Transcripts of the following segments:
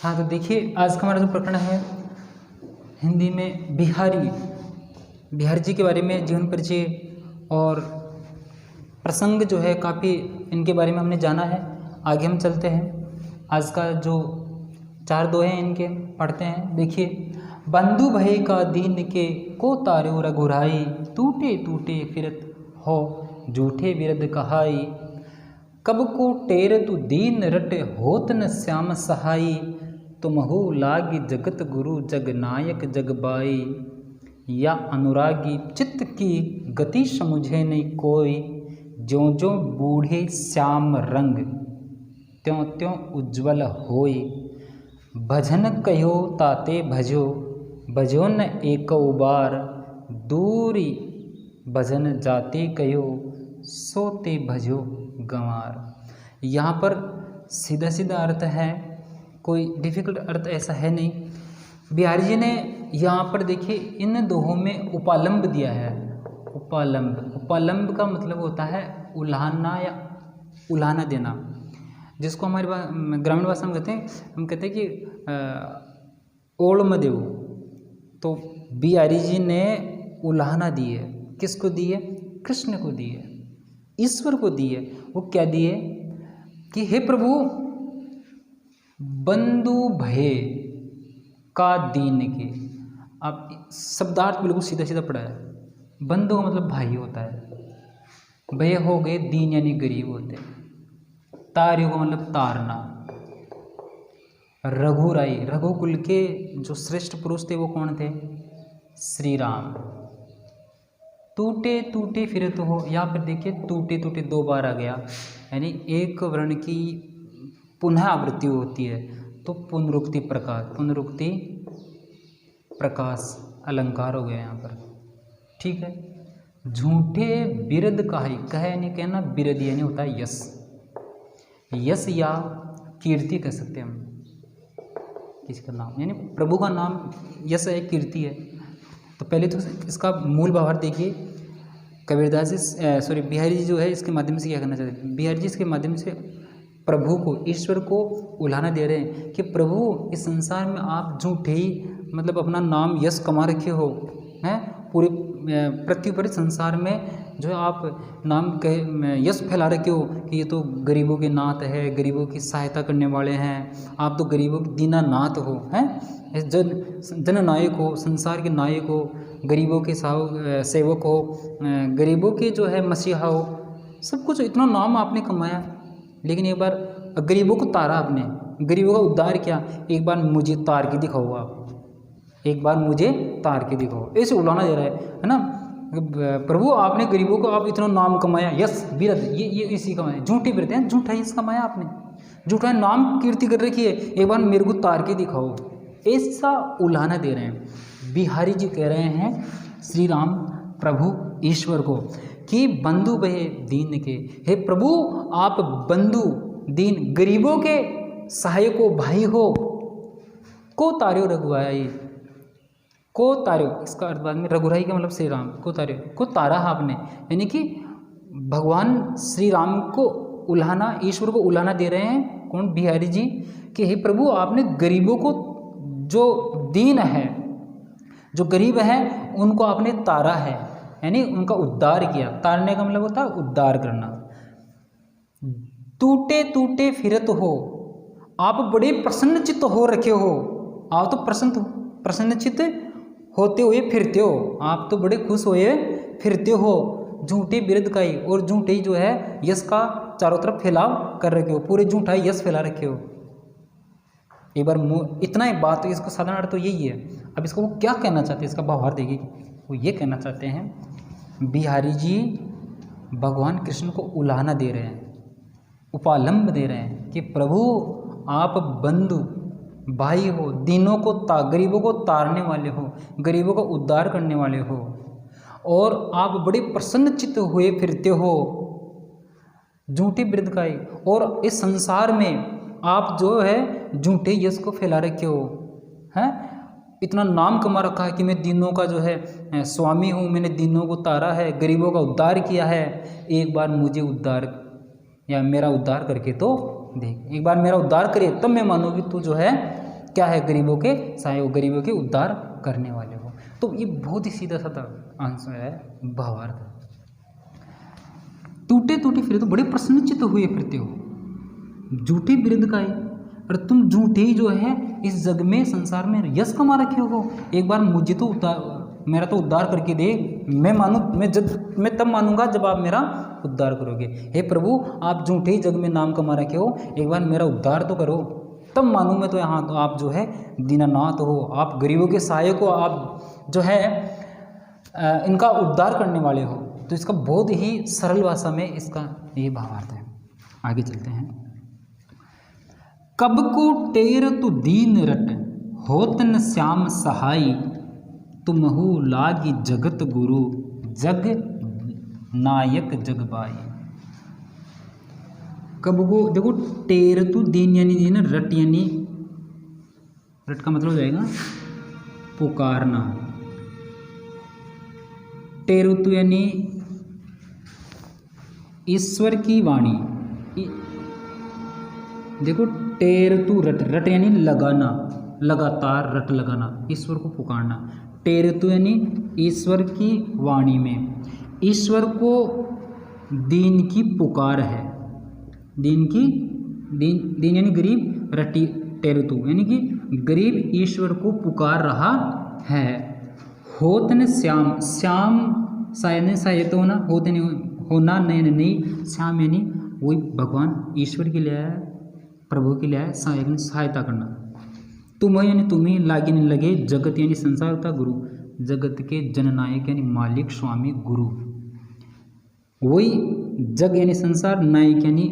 हाँ, तो देखिए आज का हमारा जो प्रकरण है हिंदी में बिहारी जी के बारे में जीवन परिचय और प्रसंग जो है काफ़ी इनके बारे में हमने जाना है। आगे हम चलते हैं। आज का जो 4 दोहे हैं इनके पढ़ते हैं। देखिए, बंधु भय का दीन के को तार्यो रघुराई, टूटे टूटे फिरत हो झूठे विरद कहाई। कब को टेर तु दीन रट होत न श्याम सहाई, तुमहु लागी जगत गुरु जग नायक जग बाई। या अनुरागी चित्त की गति समुझे नहीं कोई, ज्यों ज्यों बूढ़े श्याम रंग त्यों त्यों उज्ज्वल होई। भजन कहो ताते भजो भजो न एको बार, दूरी भजन जाते कहो सोते भजो गंवार। यहाँ पर सीधा सीधा अर्थ है, कोई डिफिकल्ट अर्थ ऐसा है नहीं। बिहारी जी ने यहाँ पर देखिए इन दोहों में उपालंब दिया है। उपालंब का मतलब होता है उल्हाना या उल्हाना देना, जिसको हमारी ग्रामीण भाषा में कहते हैं, हम कहते हैं कि ओढ़ देव। तो बिहारी जी ने उल्हाना दी है। किसको दी है? कृष्ण को दी है, ईश्वर को दी है। वो क्या दिए कि हे प्रभु, बंधु भय का दीन के। आप शब्दार्थ बिल्कुल सीधा सीधा पढ़ा है। बंधु का मतलब भाई होता है, भय हो गए दीन यानी गरीब होते हैं। तार्यो का मतलब तारना। रघुराई, रघुकुल के जो श्रेष्ठ पुरुष थे वो कौन थे? श्री राम। टूटे टूटे फिरत हो, यहाँ पर देखिए टूटे टूटे 2 बार आ गया, यानी एक वर्ण की पुनः आवृत्ति होती है तो पुनरुक्ति प्रकाश अलंकार हो गया यहाँ पर। ठीक है। झूठे बिरद काहे, कहे यानी कहना, बिरद यानी होता है यश। यश या कीर्ति कह सकते हैं हम किसी का नाम, यानी प्रभु का नाम यश है, कीर्ति है। तो पहले तो इसका मूल भावार्थ देखिए। कबीरदास जी बिहारी जी जो है इसके माध्यम से क्या करना चाहते हैं? बिहारी जी इसके माध्यम से प्रभु को, ईश्वर को उल्हाना दे रहे हैं कि प्रभु इस संसार में आप झूठे ही मतलब अपना नाम यश कमा रखे हो हैं, पूरे पृथ्वी पर संसार में जो है आप नाम कहे यश फैला रखे हो कि ये तो गरीबों के नाथ है, गरीबों की सहायता करने वाले हैं, आप तो गरीबों के दीनानाथ हो हैं, जननायक हो, संसार के नायक हो, गरीबों के सेवक हो, गरीबों के जो है मसीहा हो। सब कुछ इतना नाम आपने कमाया, लेकिन एक बार गरीबों को तारा आपने, गरीबों का उद्धार किया। एक बार मुझे तार के दिखाओ, आप एक बार मुझे तार के दिखाओ, ऐसे उलाना दे रहा है ना। प्रभु आपने गरीबों को आप इतना नाम कमाया, यश बिरद, ये इसी कमाया, झूठे बिरद हैं, झूठा यश कमाया आपने, झूठा नाम कीर्ति कर रखी है, एक बार मेरे को तार के दिखाओ, ऐसा उलाना दे रहे हैं। बिहारी जी कह रहे हैं श्री राम प्रभु ईश्वर को कि बंधु भय दीन के, हे प्रभु आप बंधु दीन गरीबों के सहायक हो, भाई हो। को तार्यो रघुराई, को तार्यो, इसका अर्थ बाद में रघुराई का मतलब श्री राम, को तार्यो को तारा आपने, यानी कि भगवान श्री राम को उल्हाना, ईश्वर को उल्हाना दे रहे हैं। कौन? बिहारी जी कि हे प्रभु आपने गरीबों को, जो दीन है, जो गरीब हैं, उनको आपने तारा है, यानी उनका उद्धार किया। तारने का मतलब होता है उद्धार करना। टूटे टूटे फिरत हो, आप बड़े प्रसन्नचित्त हो रखे हो, आप तो प्रसन्नचित्त होते हुए फिरते हो, आप तो बड़े खुश हुए फिरते हो। झूठे बिरद का ही, और झूठे ही जो है यश का चारों तरफ फैलाव कर रखे हो, पूरे झूठा यश फैला रखे हो। एक बार इतना ही बात, इसका साधारण अर्थ तो यही है। अब इसको वो क्या कहना चाहते हैं, इसका भावार्थ देखिए। वो ये कहना चाहते हैं, बिहारी जी भगवान कृष्ण को उल्हाना दे रहे हैं, उपालंब दे रहे हैं कि प्रभु आप बंधु भाई हो, दीनों को गरीबों को तारने वाले हो, गरीबों का उद्धार करने वाले हो, और आप बड़े प्रसन्न चित्त हुए फिरते हो, झूठे बिरद का ही, और इस संसार में आप जो है झूठे यश को फैला रखे हो हैं। इतना नाम कमा रखा है कि मैं दीनों का जो है स्वामी हूँ, मैंने दीनों को तारा है, गरीबों का उद्धार किया है। एक बार मुझे उद्धार या मेरा उद्धार करके तो देख, एक बार मेरा उद्धार करिए, तब मैं मानूँ कि तू जो है क्या है, गरीबों के सहाय हो, गरीबों के उद्धार करने वाले हो। तो ये बहुत ही सीधा साधा आंसर है, भावार्थ। टूटे टूटे फिरे तो बड़े प्रसन्नचित्त हुए फिरते हो, झूठे बिरद का है, और तुम झूठे ही जो है इस जग में संसार में यश कमा रखे हो। एक बार मुझे तो मेरा तो उद्धार करके दे, मैं मानू, मैं तब मानूंगा जब आप मेरा उद्धार करोगे। हे प्रभु, आप झूठे ही जग में नाम कमा रखे हो, एक बार मेरा उद्धार तो करो, तब मानूं मैं तो यहाँ तो आप जो है दीनानाथ हो, आप गरीबों के सहायक हो, आप जो है इनका उद्धार करने वाले हो। तो इसका बहुत ही सरल भाषा में इसका ये भावार्थ है। आगे चलते हैं। कब को टेर तु दीन रट, होतन श्याम सहाई, तुमहु लागी जगत गुरु, जग नायक जगबाई। कब को देखो, टेर तु दीन यानी दीन, रट यानी, रट का मतलब हो जाएगा पुकारना, टेरुतु यानी ईश्वर की वाणी। देखो टेरुतु रट, रट यानी लगाना, लगातार रट लगाना, ईश्वर को पुकारना। टेरुतु यानी ईश्वर की वाणी में, ईश्वर को दीन की पुकार है, दीन की, दीन यानी गरीब, रटी टेरुतु यानी कि गरीब ईश्वर को पुकार रहा है। होतन श्याम, श्याम सायन सायत होना, होतन होना, नयन नहीं, श्याम यानी वही भगवान ईश्वर के लिए है, प्रभु के लिए है, सहायक ने सहायता करना। तुम यानी तुम्हें, लागे नहीं लगे, जगत यानी संसार का गुरु, जगत के जननायक यानी मालिक, स्वामी, गुरु। वही जग यानी संसार, नायक यानी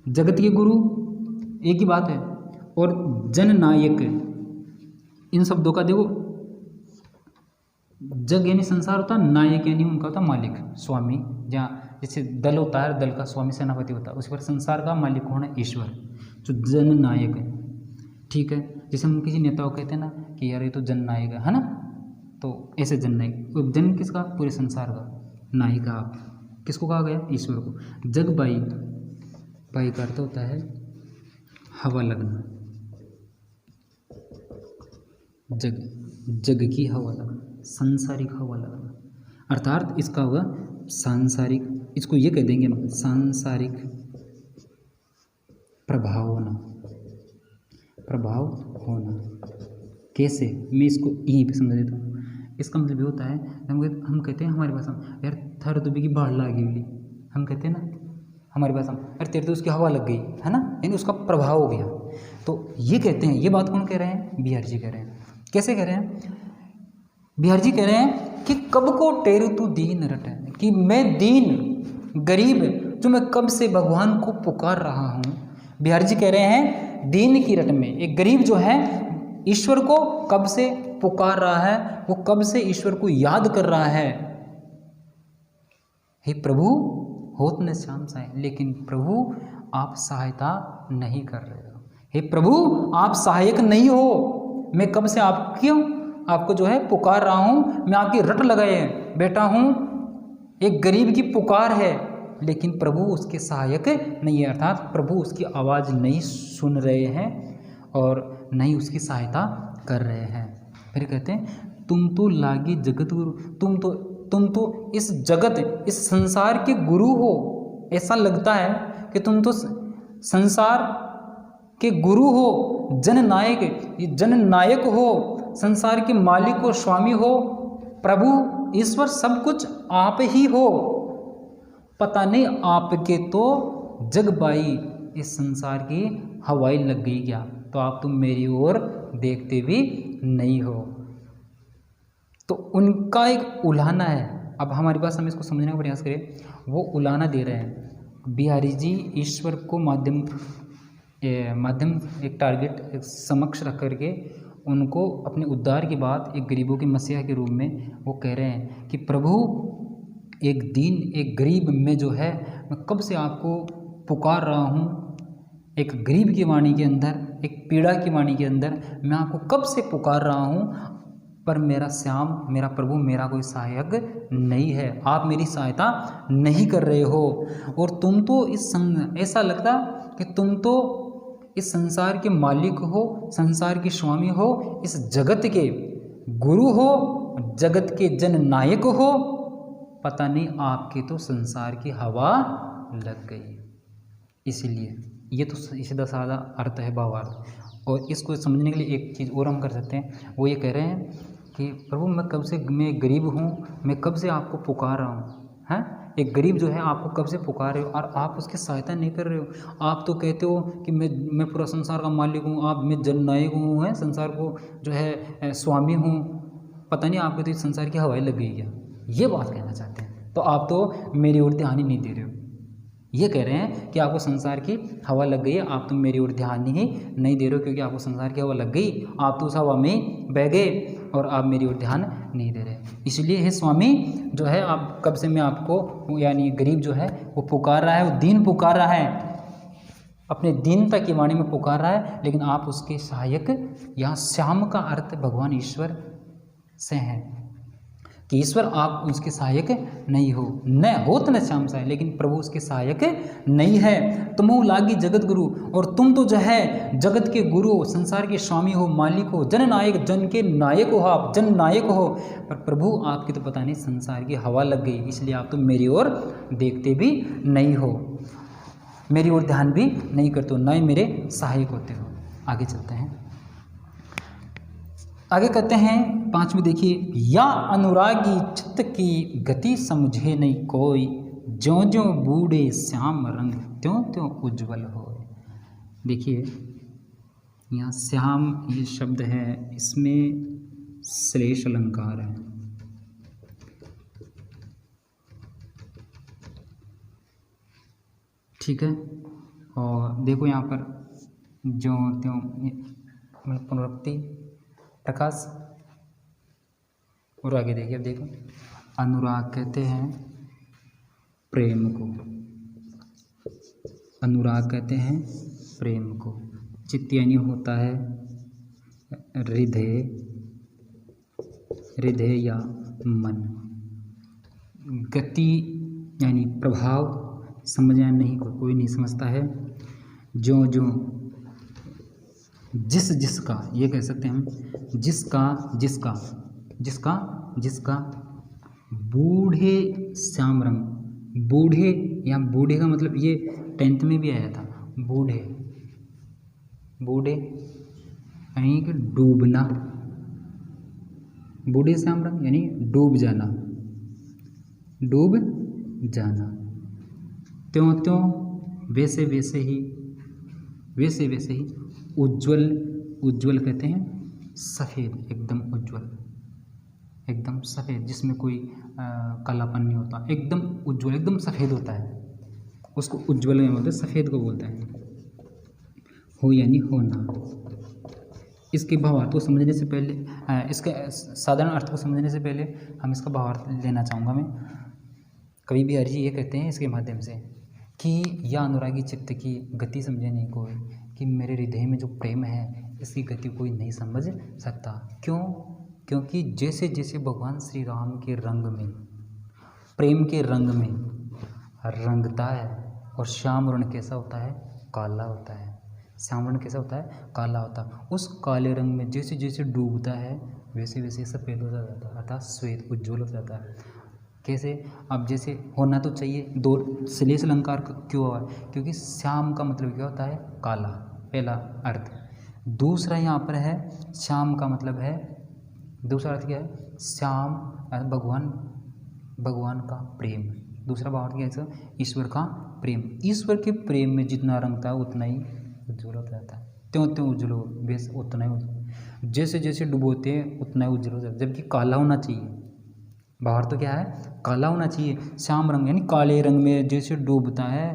जगत के गुरु, एक ही बात है। और जननायक, इन शब्दों का देखो, जग यानी संसार होता है, नायक यानी उनका होता मालिक, स्वामी। जहाँ जैसे दल होता है, दल का स्वामी सेनापति होता है, उसी पर संसार का मालिक कौन है, ईश्वर, जो जननायक है। ठीक है, जैसे हम किसी नेता को कहते हैं ना कि यार ये तो जननायक है ना, तो ऐसे जननायक, जन किसका, पूरे संसार का, नायक आप किसको कहा गया, ईश्वर को। जग बाई, बाई का अर्थ होता है हवा लगना, जग, जग की हवा लगना, सांसारिक हवा लगना, अर्थात इसका हुआ सांसारिक, इसको ये कह देंगे हम, सांसारिक प्रभाव होना, प्रभाव होना। कैसे, मैं इसको यहीं पे समझा देता हूँ। इसका मतलब ये होता है, हम कहते हैं हमारी भाषा में, यार थर दुबी की बाढ़ लगी हुई, हम कहते हैं ना हमारी भाषा में, अरे तेरे तो उसकी हवा लग गई है ना, यानी उसका प्रभाव हो गया। तो ये कहते हैं, ये बात कौन कह रहे हैं, बिहार जी कह रहे हैं। कैसे कह रहे हैं, बिहार जी कह रहे हैं कि कब को टेरु तू दीन रट, कि मैं दीन गरीब जो मैं कब से भगवान को पुकार रहा हूँ। बिहार जी कह रहे हैं दीन की रट में, एक गरीब जो है ईश्वर को कब से पुकार रहा है, वो कब से ईश्वर को याद कर रहा है। हे प्रभु होत न श्याम सहाय, लेकिन प्रभु आप सहायता नहीं कर रहे हो। हे प्रभु आप सहायक नहीं हो, मैं कब से आपको जो है पुकार रहा हूँ, मैं आपकी रट लगाए बैठा हूँ, एक गरीब की पुकार है, लेकिन प्रभु उसके सहायक नहीं है, अर्थात प्रभु उसकी आवाज़ नहीं सुन रहे हैं और नहीं उसकी सहायता कर रहे हैं। फिर कहते हैं तुम तो लागी जगत गुरु, तुम तो इस जगत, इस संसार के गुरु हो। ऐसा लगता है कि तुम तो संसार के गुरु हो, जननायक हो, संसार के मालिक हो, स्वामी हो, प्रभु ईश्वर सब कुछ आप ही हो। पता नहीं आपके तो जगबाई, इस संसार की हवाई लग गई क्या, तो आप तुम मेरी ओर देखते भी नहीं हो। तो उनका एक उलाहना है। अब हमारी बात हम इसको समझने का प्रयास करें, वो उलाहना दे रहे हैं। बिहारी जी ईश्वर को माध्यम एक टारगेट समक्ष रख करके उनको अपने उद्धार की बात एक गरीबों के मसीहा के रूप में वो कह रहे हैं कि प्रभु एक दिन एक गरीब में जो है, मैं कब से आपको पुकार रहा हूँ, एक गरीब की वाणी के अंदर, एक पीड़ा की वाणी के अंदर मैं आपको कब से पुकार रहा हूँ, पर मेरा श्याम, मेरा प्रभु, मेरा कोई सहायक नहीं है, आप मेरी सहायता नहीं कर रहे हो। और तुम तो ऐसा लगता कि तुम तो इस संसार के मालिक हो, संसार के स्वामी हो, इस जगत के गुरु हो, जगत के जननायक हो, पता नहीं आपके तो संसार की हवा लग गई। इसलिए ये तो सीधा साधा अर्थ है, भावार्थ। और इसको समझने के लिए एक चीज़ और हम कर सकते हैं, वो ये कह रहे हैं कि प्रभु मैं गरीब हूँ, मैं कब से आपको पुकार रहा हूँ, हैं। एक गरीब जो है आपको कब से पुकार रहे हो और आप उसकी सहायता नहीं कर रहे हो। आप तो कहते हो कि मैं पूरा संसार का मालिक हूँ, मैं जननायक हूँ, है संसार को जो है स्वामी हूँ, पता नहीं आपको तो इस संसार की हवाएं लग गई क्या, ये बात कहना चाहते हैं। तो आप तो मेरी ओर ध्यान ही नहीं दे रहे हो। ये कह रहे हैं कि आपको संसार की हवा लग गई है, आप तो मेरी ओर ध्यान ही नहीं दे रहे हो, क्योंकि आपको संसार की हवा लग गई, आप तो उस हवा में बह गए और आप मेरी ओर ध्यान नहीं दे रहे। इसलिए हे स्वामी जो है, आप कब से मैं आपको, यानी गरीब जो है वो पुकार रहा है, वो दीन पुकार रहा है, अपने दीनता की वाणी में पुकार रहा है, लेकिन आप उसके सहायक, यहाँ श्याम का अर्थ भगवान ईश्वर से है कि ईश्वर आप उसके सहायक नहीं हो, न होत न श्याम सहाय, लेकिन प्रभु उसके सहायक नहीं है। तुम लागी जगत गुरु, और तुम तो जो है जगत के गुरु हो, संसार के स्वामी हो, मालिक हो, जन नायक, जन के नायक हो, आप जन नायक हो, पर प्रभु आपकी तो पता नहीं संसार की हवा लग गई, इसलिए आप तो मेरी ओर देखते भी नहीं हो, मेरी ओर ध्यान भी नहीं करते हो, न ही मेरे सहायक होते हो। आगे चलते हैं, आगे कहते हैं 5वें, देखिए, या अनुरागी चित्त की गति समझे नहीं कोई, ज्यों ज्यों बूढ़े श्याम रंग त्यों त्यों उज्ज्वल हो। देखिए यहाँ श्याम ये शब्द है, इसमें श्लेष अलंकार है। ठीक है, और देखो यहाँ पर ज्यों त्यों पुनरुक्ति प्रकाश, और आगे देखिए, अब देखो, अनुराग कहते हैं प्रेम को, अनुराग कहते हैं प्रेम को, चित्त यानी होता है हृदय, हृदय या मन, गति यानी प्रभाव समझना नहीं, कोई नहीं समझता है, जो जो जिसका, ये कह सकते हैं हम, जिसका बूढ़े श्याम रंग, बूढ़े, यहाँ बूढ़े का मतलब ये 10th में भी आया था, बूढ़े यानी कि डूबना, बूढ़े श्याम रंग यानी डूब जाना, त्यों त्यों वैसे वैसे ही उज्ज्वल कहते हैं सफ़ेद, एकदम सफ़ेद, जिसमें कोई कालापन नहीं होता, एकदम उज्ज्वल, एकदम सफ़ेद होता है, उसको उज्ज्वल में बोलते हैं, सफ़ेद को बोलते हैं। हो यानी होना। इसके भावार्थ को समझने से पहले, इसके साधारण अर्थ को समझने से पहले हम इसका भावार्थ लेना चाहूँगा मैं। कवि बिहारी जी ये कहते हैं इसके माध्यम से कि या अनुरागी चित्त की गति समझे नहीं कोई, कि मेरे हृदय में जो प्रेम है इसकी गति कोई नहीं समझ सकता। क्यों? क्योंकि जैसे जैसे भगवान श्री राम के रंग में, प्रेम के रंग में रंगता है, और श्याम वर्ण कैसा होता है? काला होता है। श्याम वर्ण कैसा होता है? काला होता है। उस काले रंग में जैसे जैसे डूबता है वैसे वैसे सफ़ेद हो जाता है, अर्थात श्वेत उज्ज्वल हो जाता है। कैसे? अब जैसे होना तो चाहिए, दो श्लेष अलंकार क्यों हुआ? क्योंकि श्याम का मतलब क्या होता है? काला, पहला अर्थ। दूसरा यहाँ पर है श्याम का मतलब है, दूसरा अर्थ क्या है? श्याम भगवान का प्रेम। दूसरा भाव क्या है? ईश्वर का प्रेम। ईश्वर के प्रेम में जितना रंगता है उतना ही उज्ज्वल होता जाता है, त्यों त्यों उज्ज्वल हो, बेस उतना ही उज्ज्वल, जैसे जैसे डुबोते हैं उतना ही उज्ज्वल हो जाता है। जबकि काला होना चाहिए, बाहर तो क्या है? काला होना चाहिए। श्याम रंग यानी काले रंग में जैसे डूबता है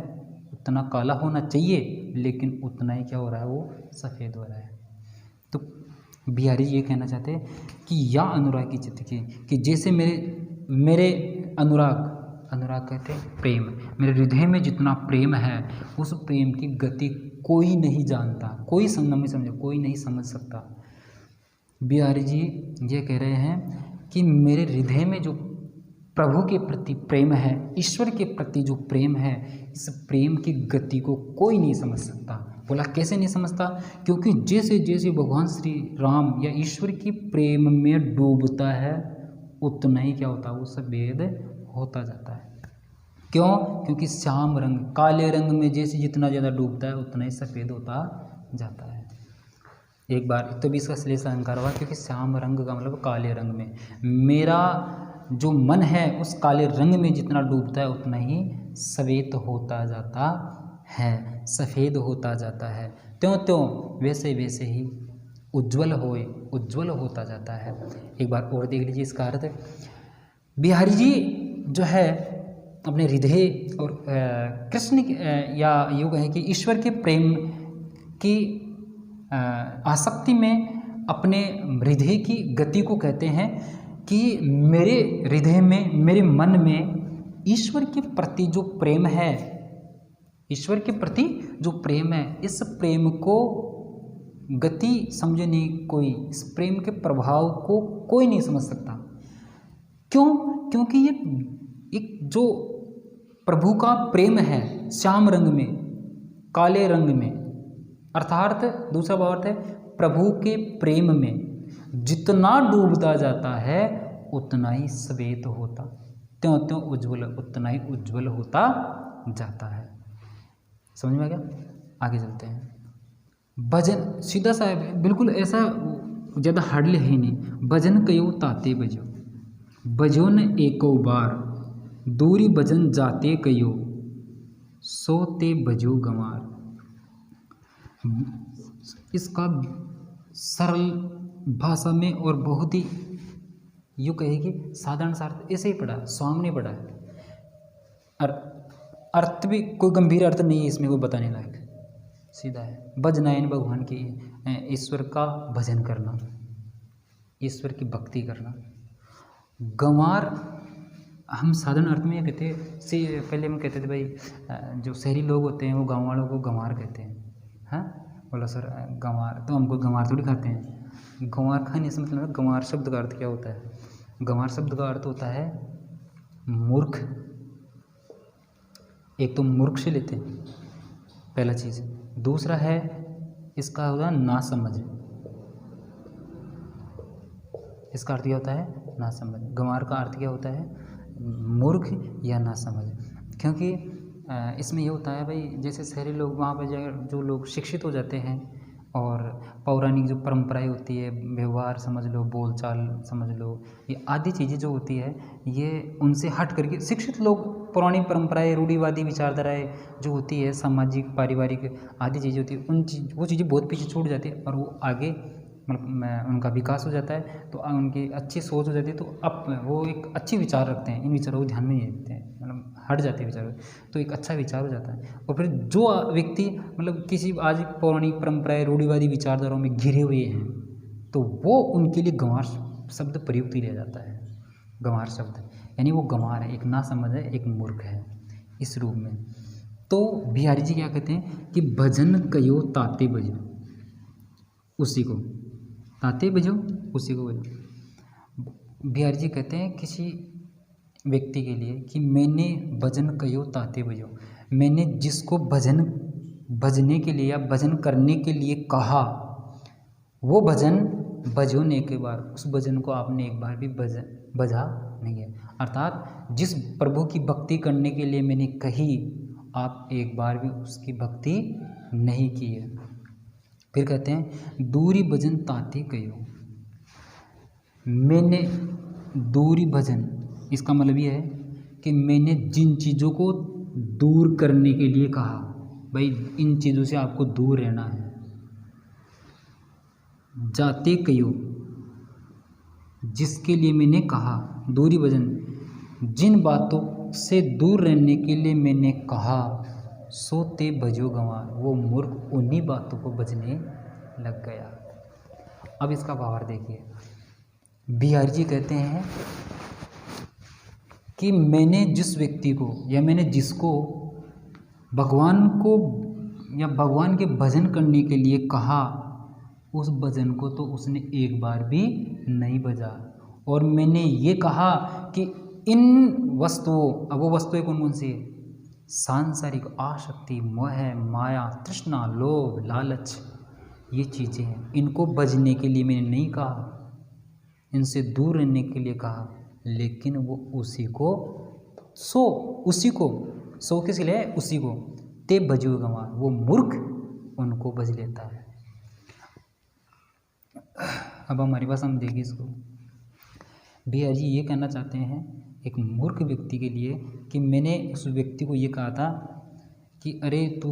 उतना काला होना चाहिए, लेकिन उतना ही क्या हो रहा है? वो सफ़ेद हो रहा है। तो बिहारी ये कहना चाहते हैं कि या अनुराग की चित्त की, कि जैसे मेरे अनुराग कहते हैं प्रेम, मेरे हृदय में जितना प्रेम है उस प्रेम की गति कोई नहीं जानता, कोई नहीं समझे, कोई नहीं समझ सकता। बिहारी जी ये कह रहे हैं कि मेरे हृदय में जो प्रभु के प्रति प्रेम है, ईश्वर के प्रति जो प्रेम है, इस प्रेम की गति को कोई नहीं समझ सकता, बोला कैसे नहीं समझता, क्योंकि जैसे जैसे भगवान श्री राम या ईश्वर की प्रेम में डूबता है उतना ही क्या होता है, वो सफेद होता जाता है। क्यों? क्योंकि श्याम रंग, काले रंग में जैसे जितना ज़्यादा डूबता है उतना ही सफ़ेद होता जाता है। एक बार तो भी इसका श्लेष अलंकार हुआ, क्योंकि श्याम रंग का मतलब काले रंग में, मेरा जो मन है उस काले रंग में जितना डूबता है उतना ही सफ़ेद होता जाता है, सफ़ेद होता जाता है। त्यों त्यों वैसे वैसे ही उज्ज्वल होता जाता है। एक बार और देख लीजिए इसका अर्थ। बिहारी जी जो है अपने हृदय और कृष्ण या यूँ कहें कि ईश्वर के प्रेम की आसक्ति में अपने हृदय की गति को कहते हैं कि मेरे हृदय में, मेरे मन में ईश्वर के प्रति जो प्रेम है, ईश्वर के प्रति जो प्रेम है, इस प्रेम को गति समझे नहीं कोई, इस प्रेम के प्रभाव को कोई नहीं समझ सकता। क्यों? क्योंकि ये एक जो प्रभु का प्रेम है श्याम रंग में, काले रंग में, अर्थात दूसरा भाव अर्थ है प्रभु के प्रेम में जितना डूबता जाता है उतना ही श्वेत होता, त्यों त्यों उज्ज्वल, उतना ही उज्ज्वल होता जाता है। समझ में आ गया? आगे चलते हैं। भजन सीधा सा है, बिल्कुल ऐसा ज़्यादा हार्ड है ही नहीं। भजन कयो ताते बजो, बजो न एको बार, दूरी भजन जाते कयो, सोते बजो गंवार। इसका सरल भाषा में और बहुत ही यूँ कहेगी साधारण सा अर्थ ऐसे ही पढ़ा, स्वामी ने पढ़ा है। अर्थ भी कोई गंभीर अर्थ नहीं है इसमें, कोई बताने लायक, सीधा है। भजनायन भगवान की, ईश्वर का भजन करना, ईश्वर की भक्ति करना। गंवार हम साधारण अर्थ में ये कहते हैं, पहले हम कहते थे भाई जो शहरी लोग होते हैं वो गाँव वालों को गंवार कहते हैं। हाँ बोला सर गंवार, तो हमको गंवार थोड़ी खाते हैं। गंवार खाने से मतलब गंवार शब्द का अर्थ क्या होता है? गंवार शब्द का अर्थ होता है मूर्ख। एक तो मूर्ख से लेते हैं पहला चीज़, दूसरा है इसका होता है ना समझ। इसका अर्थ क्या होता है? ना समझ। गंवार का अर्थ क्या होता है? मूर्ख या ना समझ। क्योंकि इसमें ये होता है भाई, जैसे शहरी लोग वहाँ पर जाकर जो लोग शिक्षित हो जाते हैं और पौराणिक जो परंपराएं होती है, व्यवहार समझ लो, बोलचाल समझ लो, ये आदि चीज़ें जो होती है ये उनसे हट करके शिक्षित लोग पौराणिक परंपराएं, रूढ़िवादी विचारधाराएं जो होती है, सामाजिक पारिवारिक आदि चीज़ें होती है, वो चीज़ें बहुत पीछे छूट जाती है और वो आगे मतलब उनका विकास हो जाता है, तो उनकी अच्छी सोच हो जाती है, तो अब वो एक अच्छे विचार रखते हैं, इन विचारों को ध्यान में नहीं रखते हैं, मतलब हट जाते हैं विचार, तो एक अच्छा विचार हो जाता है। और फिर जो व्यक्ति मतलब किसी आज पौराणिक परंपराएं, रूढ़िवादी विचारधाराओं में घिरे हुए हैं, तो वो उनके लिए गंवार शब्द प्रयुक्त ही लिया जाता है। गंवार शब्द यानी वो गंवार है, एक ना समझ है, एक मूर्ख है, इस रूप में। तो बिहारी जी क्या कहते हैं कि भजन कयो ताते बजो, उसी को ताते बजो, उसी को बजो। बिहारी जी कहते हैं किसी व्यक्ति के लिए कि मैंने भजन कयो ताते बजो, मैंने जिसको भजने के लिए या भजन करने के लिए कहा, वो भजन बजोने के बाद उस भजन को आपने एक बार भी बजा नहीं है। अर्थात जिस प्रभु की भक्ति करने के लिए मैंने कही, आप एक बार भी उसकी भक्ति नहीं की है। फिर कहते हैं दूरी भजन ताते कयो, मैंने दूरी भजन, इसका मतलब ये है कि मैंने जिन चीज़ों को दूर करने के लिए कहा, भाई इन चीज़ों से आपको दूर रहना है, जाते कयो जिसके लिए मैंने कहा, दूरी भजन जिन बातों से दूर रहने के लिए मैंने कहा, सोते बजो गंवार, वो मूर्ख उन्हीं बातों को बजने लग गया। अब इसका भावार्थ देखिए, बिहारी जी कहते हैं कि मैंने जिस व्यक्ति को या मैंने जिसको भगवान को या भगवान के भजन करने के लिए कहा, उस भजन को तो उसने एक बार भी नहीं बजा। और मैंने ये कहा कि इन वस्तुओं, अब वो वस्तुएं कौन कौन सी है? सांसारिक आसक्ति, मोह, माया, तृष्णा, लोभ, लालच, ये चीज़ें हैं, इनको बचने के लिए मैंने नहीं कहा, इनसे दूर रहने के लिए कहा, लेकिन वो उसी को किस लिए? उसी को ते भजो गंवार, वो मूर्ख उनको भज लेता है। अब हमारी बात समझेगी इसको। भैया जी ये कहना चाहते हैं एक मूर्ख व्यक्ति के लिए कि मैंने उस व्यक्ति को ये कहा था कि अरे तू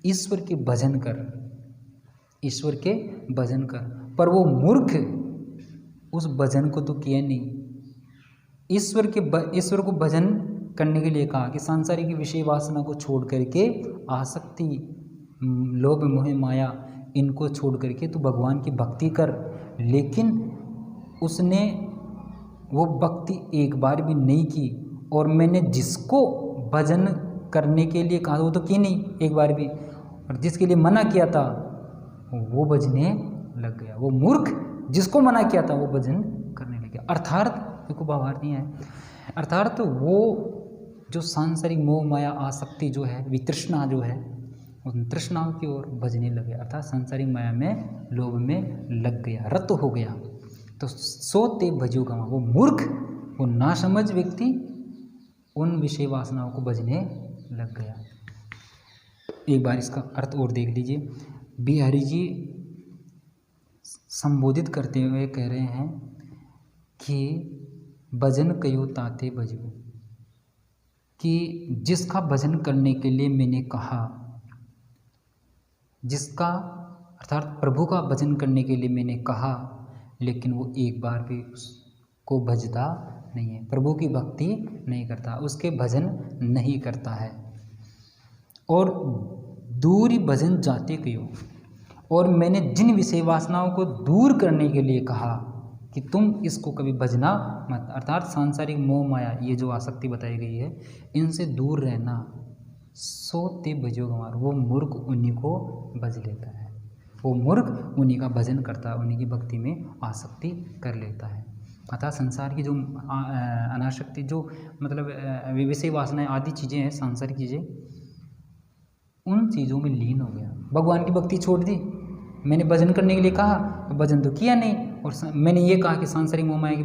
ईश्वर के भजन कर, ईश्वर के भजन कर, पर वो मूर्ख उस भजन को तो किया नहीं। ईश्वर को भजन करने के लिए कहा कि सांसारिक विषय वासना को छोड़ करके, आसक्ति, लोभ, मोह, माया, इनको छोड़ करके तू भगवान की भक्ति कर, लेकिन उसने वो भक्ति एक बार भी नहीं की। और मैंने जिसको भजन करने के लिए कहा वो तो की नहीं एक बार भी, और जिसके लिए मना किया था वो भजने लग गया। वो मूर्ख जिसको मना किया था वो भजन करने लग गया। अर्थात देखो भावार्थ नहीं है, अर्थात तो वो जो सांसारिक मोह, माया, आसक्ति जो है, वितृष्णा जो है, उन तृष्णाओं की ओर भजने लग गया, अर्थात सांसारिक माया में, लोभ में लग गया, रत हो गया। तो सोते भजो गवा, वो मूर्ख, वो नासमझ व्यक्ति उन विषय वासनाओं को भजने लग गया। एक बार इसका अर्थ और देख लीजिए। बिहारी जी संबोधित करते हुए कह रहे हैं कि भजन कयो ताते भजो, कि जिसका भजन करने के लिए मैंने कहा, जिसका अर्थात प्रभु का भजन करने के लिए मैंने कहा, लेकिन वो एक बार भी उसको भजता नहीं है, प्रभु की भक्ति नहीं करता, उसके भजन नहीं करता है। और दूर भजन जाते कयो, और मैंने जिन विषय वासनाओं को दूर करने के लिए कहा कि तुम इसको कभी भजना मत, अर्थात सांसारिक मोह, माया, ये जो आसक्ति बताई गई है, इनसे दूर रहना, सोते भजो गंवार, वो मूर्ख उन्हीं को भज लेता है, वो मूर्ख उन्हीं का भजन करता है, उन्हीं की भक्ति में आसक्ति कर लेता है। अर्थात संसार की जो अनासक्ति, जो मतलब विषय वासनाएं आदि चीज़ें हैं, सांसारिक चीज़ें, उन चीज़ों में लीन हो गया। भगवान की भक्ति छोड़ दी, मैंने भजन करने के लिए कहा तो भजन तो किया नहीं, और मैंने ये कहा कि सांसारिक मोह माया की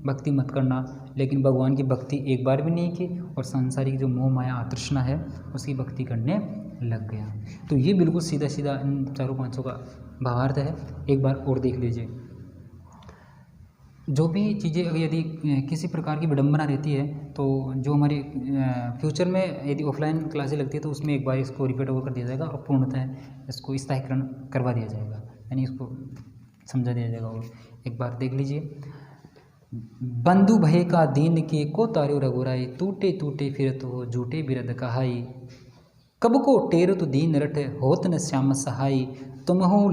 भक्ति मत करना, लेकिन भगवान की भक्ति एक बार भी नहीं की, और सांसारिक जो मोह माया तृष्णा है उसकी भक्ति करने लग गया। तो ये बिल्कुल सीधा सीधा इन चारों पांचों का भावार्थ है। एक बार और देख लीजिए। जो भी चीज़ें अगर यदि किसी प्रकार की विडंबना रहती है, तो जो हमारी फ्यूचर में यदि ऑफलाइन क्लासें लगती है तो उसमें एक बार इसको रिपीट ओवर कर दिया जाएगा, और पूर्णतः इसको स्थायीकरण करवा दिया जाएगा, यानी इसको समझा दिया जाएगा। और एक बार देख लीजिए। बंधु भय का दीन के को तारो रघुराई, टूटे टूटे फिरत हो झूठे बिरद कहाई, कब को टेर तो दीन रट होत न श्याम सहाई, तुमहो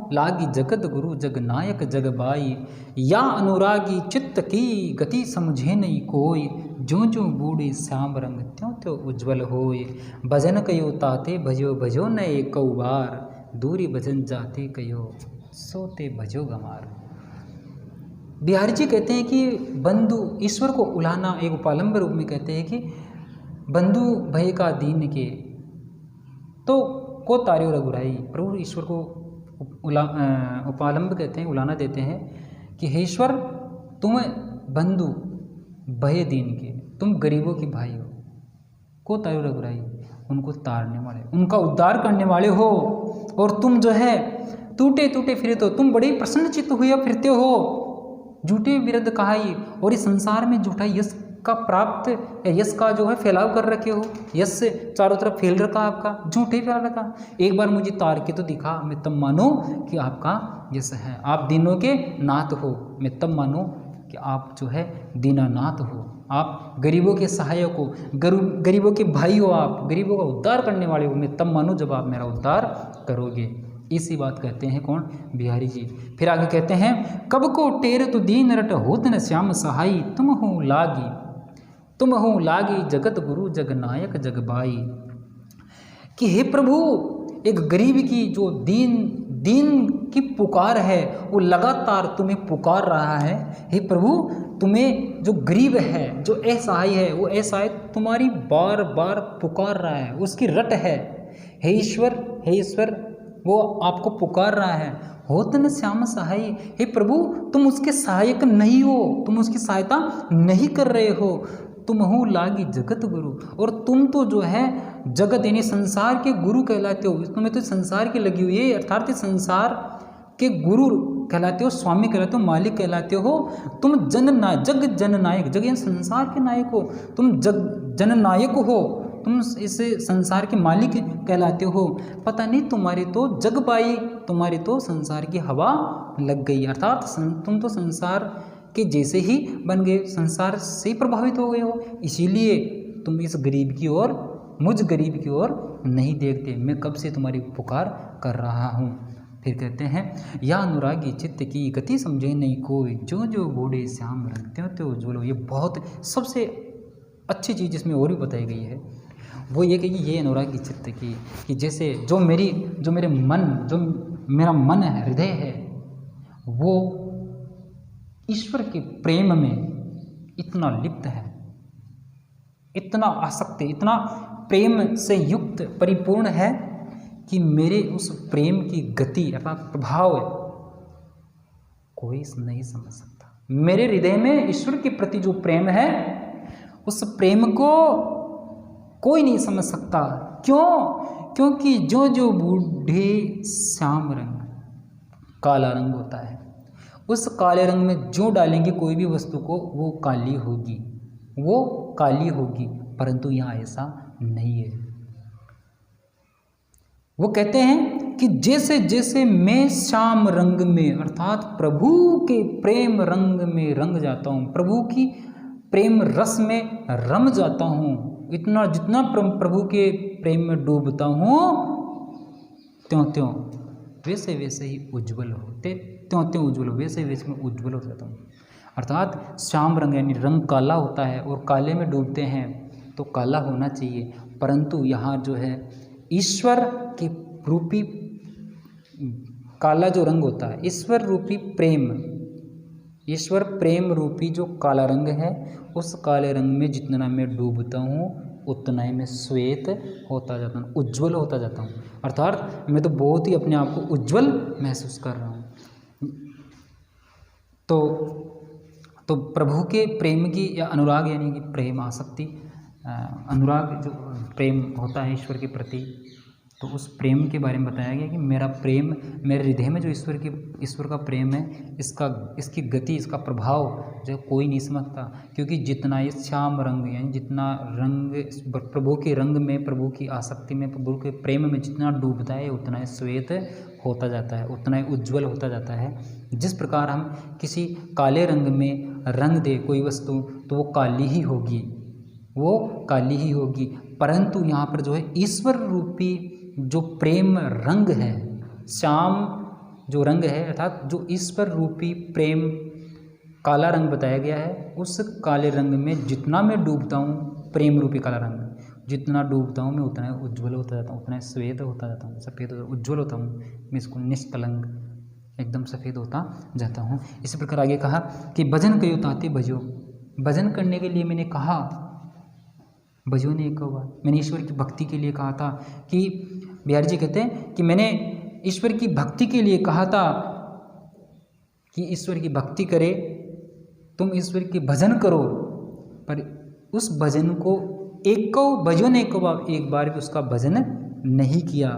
लागी जगत गुरु जग नायक जग बाई, या अनुरागी चित्त की गति समझे नहीं कोई, जो जो बूढ़ी श्याम रंग त्यों त्यों उज्ज्वल होय, भजन कयो ताते भजो भजो न एक बार, दूरी भजन जाते कयो सोते भजो गंवार। बिहारी जी कहते हैं कि बंधु, ईश्वर को उलाना एक उपालंब रूप में कहते हैं कि बंधु भय का दीन के तो को तार्यो रघुराई, प्रभु ईश्वर को उपालंब कहते हैं, उलाना देते हैं कि हे ईश्वर, तुम बंधु भय दीन के, तुम गरीबों के भाई हो, को तार्यो रघुराई, उनको तारने वाले, उनका उद्धार करने वाले हो, और तुम जो है टूटे टूटे फिरते हो, तुम बड़े प्रसन्नचित्त हुए फिरते हो, झूठे विरद कहाई, और इस संसार में झूठा यश का प्राप्त या यश का जो है फैलाव कर रखे हो, यश से चारों तरफ फैल रखा आपका, झूठे फैल रखा। एक बार मुझे तार के तो दिखा, मैं तब मानो कि आपका यश है, आप दीनों के नाथ हो, मैं तब मानो कि आप जो है दीनानाथ हो, आप गरीबों के सहायक हो, गरीबों के भाई हो, आप गरीबों का उद्धार करने वाले हो, मैं तब मानो जब आप मेरा उद्धार करोगे। इसी बात कहते हैं कौन? बिहारी जी। फिर आगे कहते हैं, कब को टेर तो दीन रट होत न श्याम सहाई, तुम हो लागी जगत गुरु जग नायक जग बाई, कि हे प्रभु, एक गरीब की जो दीन की पुकार है, वो लगातार तुम्हें पुकार रहा है। हे प्रभु, तुम्हें जो गरीब है, जो असहाय है, वो असहाय तुम्हारी बार बार पुकार रहा है, उसकी रट है। हे ईश्वर, हे ईश्वर, वो आपको पुकार रहा है। हो तन श्याम सहाय, हे प्रभु तुम उसके सहायक नहीं हो, तुम उसकी सहायता नहीं कर रहे हो। तुम हो लागी जगत गुरु, और तुम तो जो है जगत यानी संसार के गुरु कहलाते हो। तुम्हें तो संसार की लगी हुई है, अर्थात संसार के गुरु कहलाते हो, स्वामी कहलाते हो, मालिक कहलाते हो। तुम जग जननायक, जग यानी संसार के नायक हो, तुम जग जननायक हो, तुम इस संसार के मालिक कहलाते हो। पता नहीं तुम्हारी तो जग पाई, तुम्हारी तो संसार की हवा लग गई, अर्थात तुम तो संसार के जैसे ही बन गए, संसार से प्रभावित हो गए हो, इसीलिए तुम इस गरीब की ओर, मुझ गरीब की ओर नहीं देखते। मैं कब से तुम्हारी पुकार कर रहा हूँ। फिर कहते हैं, या अनुरागी चित्त की गति समझे नहीं कोई, जो जो बूढ़े श्याम रंग त्यों त्यों उज्ज्वल। ये बहुत सबसे अच्छी चीज़ इसमें और भी बताई गई है, वो ये कि ये अनुरागी चित्त की, कि जैसे जो मेरे मन, जो मेरा मन है, हृदय है, वो ईश्वर के प्रेम में इतना लिप्त है, इतना आसक्त, इतना प्रेम से युक्त परिपूर्ण है कि मेरे उस प्रेम की गति अर्थात प्रभाव कोई नहीं समझ सकता। मेरे हृदय में ईश्वर के प्रति जो प्रेम है, उस प्रेम को कोई नहीं समझ सकता। क्यों? क्योंकि जो जो बूढ़े श्याम रंग, काला रंग होता है, उस काले रंग में जो डालेंगे कोई भी वस्तु को, वो काली होगी, वो काली होगी। परंतु यहाँ ऐसा नहीं है। वो कहते हैं कि जैसे जैसे मैं श्याम रंग में अर्थात प्रभु के प्रेम रंग में रंग जाता हूँ, प्रभु की प्रेम रस में रम जाता हूँ, इतना जितना प्रभु के प्रेम में डूबता हूँ, त्यों त्यों वैसे वैसे ही उज्जवल होते, त्यों त्यों उज्जवल, वैसे वैसे मैं उज्जवल हो जाता हूँ। अर्थात श्याम रंग यानी रंग काला होता है, और काले में डूबते हैं तो काला होना चाहिए, परंतु यहाँ जो है ईश्वर के रूपी काला जो रंग होता है, ईश्वर रूपी प्रेम, ईश्वर प्रेम रूपी जो काला रंग है, उस काले रंग में जितना मैं डूबता हूँ उतना ही मैं श्वेत होता जाता हूँ, उज्जवल होता जाता हूँ। अर्थात मैं तो बहुत ही अपने आप को उज्जवल महसूस कर रहा हूँ। तो प्रभु के प्रेम की, या अनुराग यानी कि प्रेम आसक्ति, अनुराग जो प्रेम होता है ईश्वर के प्रति, तो उस प्रेम के बारे में बताया गया कि मेरा प्रेम, मेरे हृदय में जो ईश्वर का प्रेम है, इसकी गति, इसका प्रभाव जो कोई नहीं समझता। क्योंकि जितना ये श्याम रंग यानी जितना रंग प्रभु के रंग में, प्रभु की आसक्ति में, प्रभु के प्रेम में जितना डूबता है उतना ही श्वेत होता जाता है, उतना ही उज्जवल होता जाता है। जिस प्रकार हम किसी काले रंग में रंग दे कोई वस्तु तो वो काली ही होगी, वो काली ही होगी। परंतु यहाँ पर जो है ईश्वर रूपी जो प्रेम रंग है, श्याम जो रंग है, अर्थात जो ईश्वर रूपी प्रेम काला रंग बताया गया है, उस काले रंग में जितना मैं डूबता हूँ, प्रेम रूपी काला रंग जितना डूबता हूँ मैं उतना उज्जवल होता जाता हूँ, उतना श्वेत होता जाता हूँ, सफ़ेद उज्जवल होता हूँ, मैं इसको निष्कलंक एकदम सफ़ेद होता जाता हूँ। इसी प्रकार आगे कहा कि भजन कयो ताते भजो, भजन करने के लिए मैंने कहा, भजो ने एक बार मैंने ईश्वर की भक्ति के लिए कहा था। कि बिहारी जी कहते हैं कि मैंने ईश्वर की भक्ति के लिए कहा था कि ईश्वर की भक्ति करे, तुम ईश्वर की भजन करो, पर उस भजन को भजो ने एक बार भी उसका भजन नहीं किया,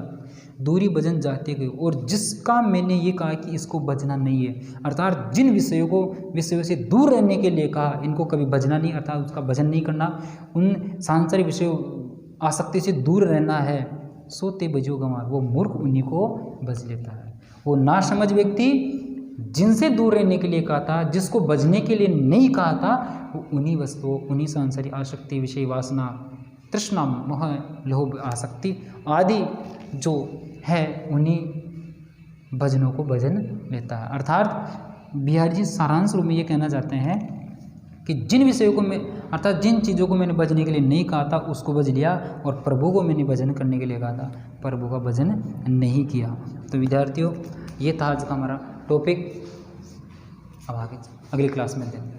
दूरी भजन जाते गए। और जिसका मैंने ये कहा कि इसको भजना नहीं है, अर्थात जिन विषयों से दूर रहने के लिए कहा, इनको कभी भजना नहीं, अर्थात उसका भजन नहीं करना, उन सांसारिक विषयों आसक्ति से दूर रहना है, सोते भजो गंवार, वो मूर्ख उन्हीं को भज लेता है। वो ना समझ व्यक्ति जिनसे दूर रहने के लिए कहा था, जिसको भजने के लिए नहीं कहा था, वो उन्हीं वस्तुओं, उन्हीं सांसारिक आसक्ति, विषय वासना, तृष्णा, मोह, लोभ, आसक्ति आदि जो है, उन्हीं भजनों को भजन लेता है। अर्थात बिहारी जी सारांश रूप में ये कहना चाहते हैं कि जिन विषयों को मैं अर्थात जिन चीज़ों को मैंने भजने के लिए नहीं कहा था उसको भज लिया, और प्रभु को मैंने भजन करने के लिए कहा था, प्रभु का भजन नहीं किया। तो विद्यार्थियों, ये था आज का हमारा टॉपिक। अब आगे अगली क्लास में दें।